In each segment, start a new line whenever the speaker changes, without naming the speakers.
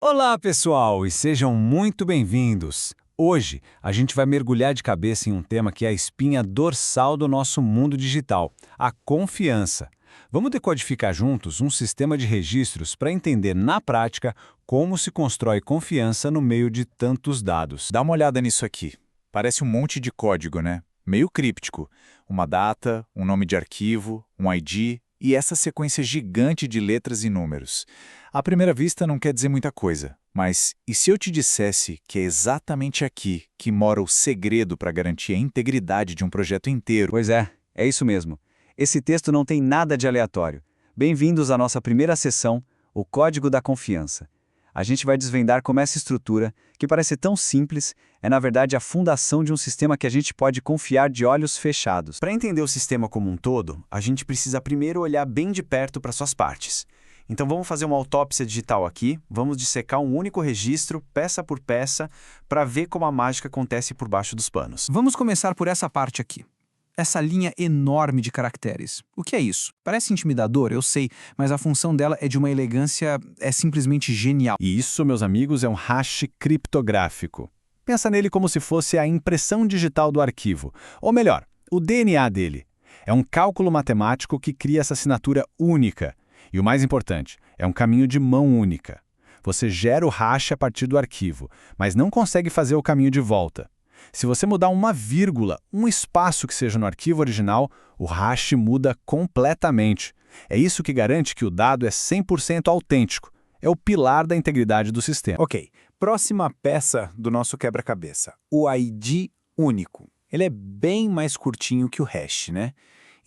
Olá, pessoal, e sejam muito bem-vindos. Hoje, a gente vai mergulhar de cabeça em um tema que é a espinha dorsal do nosso mundo digital, a confiança. Vamos decodificar juntos um sistema de registros para entender na prática como se constrói confiança no meio de tantos dados.
Dá uma olhada nisso aqui. Parece um monte de código, né? Meio críptico. Uma data, um nome de arquivo, um ID e essa sequência gigante de letras e números. À primeira vista não quer dizer muita coisa, mas e se eu te dissesse que é exatamente aqui que mora o segredo para garantir a integridade de um projeto inteiro?
Pois é isso mesmo. Esse texto não tem nada de aleatório. Bem-vindos à nossa primeira sessão, o Código da Confiança. A gente vai desvendar como essa estrutura, que parece tão simples, é na verdade a fundação de um sistema que a gente pode confiar de olhos fechados. Para entender o sistema como um todo, a gente precisa primeiro olhar bem de perto para suas partes. Então vamos fazer uma autópsia digital aqui, vamos dissecar um único registro, peça por peça, para ver como a mágica acontece por baixo dos panos.
Vamos começar por essa parte aqui. Essa linha enorme de caracteres. O que é isso? Parece intimidador, eu sei, mas a função dela é de uma elegância, é simplesmente genial.
E isso, meus amigos, é um hash criptográfico. Pensa nele como se fosse a impressão digital do arquivo, ou melhor, o DNA dele. É um cálculo matemático que cria essa assinatura única. E o mais importante, é um caminho de mão única. Você gera o hash a partir do arquivo, mas não consegue fazer o caminho de volta. Se você mudar uma vírgula, um espaço que seja no arquivo original, o hash muda completamente. É isso que garante que o dado é 100% autêntico. É o pilar da integridade do sistema.
Ok, próxima peça do nosso quebra-cabeça, o ID único. Ele é bem mais curtinho que o hash, né?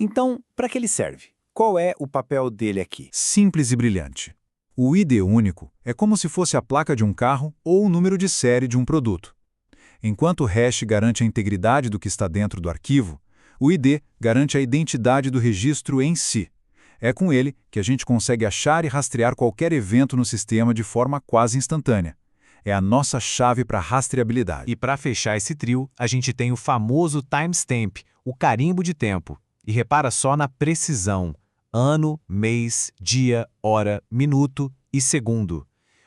Então, para que ele serve? Qual é o papel dele aqui?
Simples e brilhante. O ID único é como se fosse a placa de um carro ou o número de série de um produto. Enquanto o hash garante a integridade do que está dentro do arquivo, o ID garante a identidade do registro em si. É com ele que a gente consegue achar e rastrear qualquer evento no sistema de forma quase instantânea. É a nossa chave para rastreabilidade.
E para fechar esse trio, a gente tem o famoso timestamp, o carimbo de tempo. E repara só na precisão: ano, mês, dia, hora, minuto e segundo.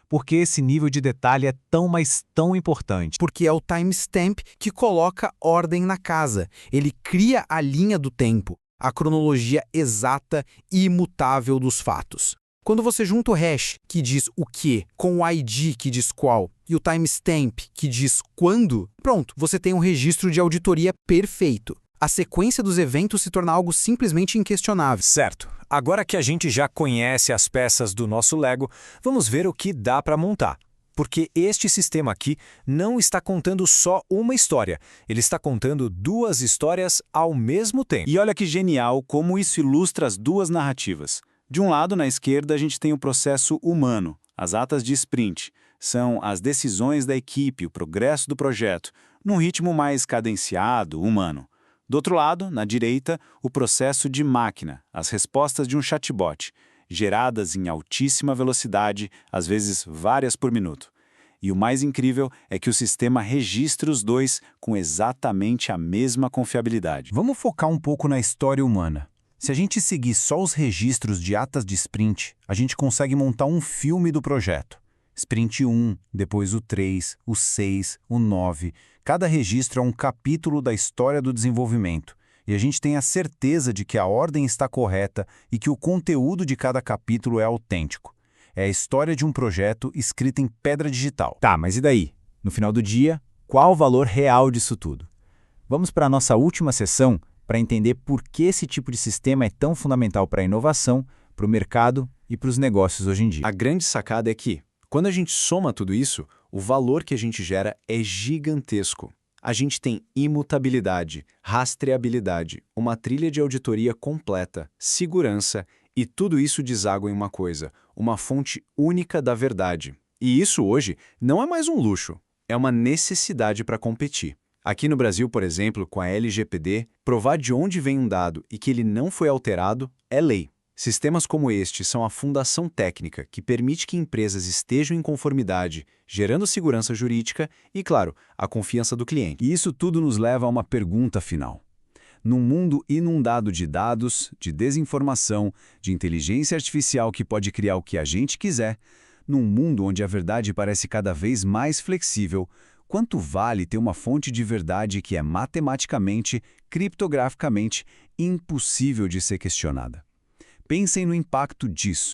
Por que esse nível de detalhe é tão, mas tão importante?
Porque é o timestamp que coloca ordem na casa. Ele cria a linha do tempo, a cronologia exata e imutável dos fatos. Quando você junta o hash, que diz o que, com o ID, que diz qual, e o timestamp, que diz quando, pronto, você tem um registro de auditoria perfeito. A sequência dos eventos se torna algo simplesmente inquestionável.
Certo. Agora que a gente já conhece as peças do nosso Lego, vamos ver o que dá para montar. Porque este sistema aqui não está contando só uma história, ele está contando duas histórias ao mesmo tempo.
E olha que genial como isso ilustra as duas narrativas. De um lado, na esquerda, a gente tem o processo humano, as atas de sprint. São as decisões da equipe, o progresso do projeto, num ritmo mais cadenciado, humano. Do outro lado, na direita, o processo de máquina, as respostas de um chatbot, geradas em altíssima velocidade, às vezes várias por minuto. E o mais incrível é que o sistema registra os dois com exatamente a mesma confiabilidade.
Vamos focar um pouco na história humana. Se a gente seguir só os registros de atas de sprint, a gente consegue montar um filme do projeto. Sprint 1, depois o 3, o 6, o 9. Cada registro é um capítulo da história do desenvolvimento. E a gente tem a certeza de que a ordem está correta e que o conteúdo de cada capítulo é autêntico. É a história de um projeto escrita em pedra digital.
Tá, mas e daí? No final do dia, qual o valor real disso tudo? Vamos para a nossa última sessão para entender por que esse tipo de sistema é tão fundamental para a inovação, para o mercado e para os negócios hoje em dia.
A grande sacada é que, quando a gente soma tudo isso, o valor que a gente gera é gigantesco. A gente tem imutabilidade, rastreabilidade, uma trilha de auditoria completa, segurança e tudo isso deságua em uma coisa, uma fonte única da verdade. E isso hoje não é mais um luxo, é uma necessidade para competir. Aqui no Brasil, por exemplo, com a LGPD, provar de onde vem um dado e que ele não foi alterado é lei. Sistemas como este são a fundação técnica que permite que empresas estejam em conformidade, gerando segurança jurídica e, claro, a confiança do cliente.
E isso tudo nos leva a uma pergunta final. Num mundo inundado de dados, de desinformação, de inteligência artificial que pode criar o que a gente quiser, Num mundo onde a verdade parece cada vez mais flexível, quanto vale ter uma fonte de verdade que é matematicamente, criptograficamente, impossível de ser questionada? Pensem no impacto disso.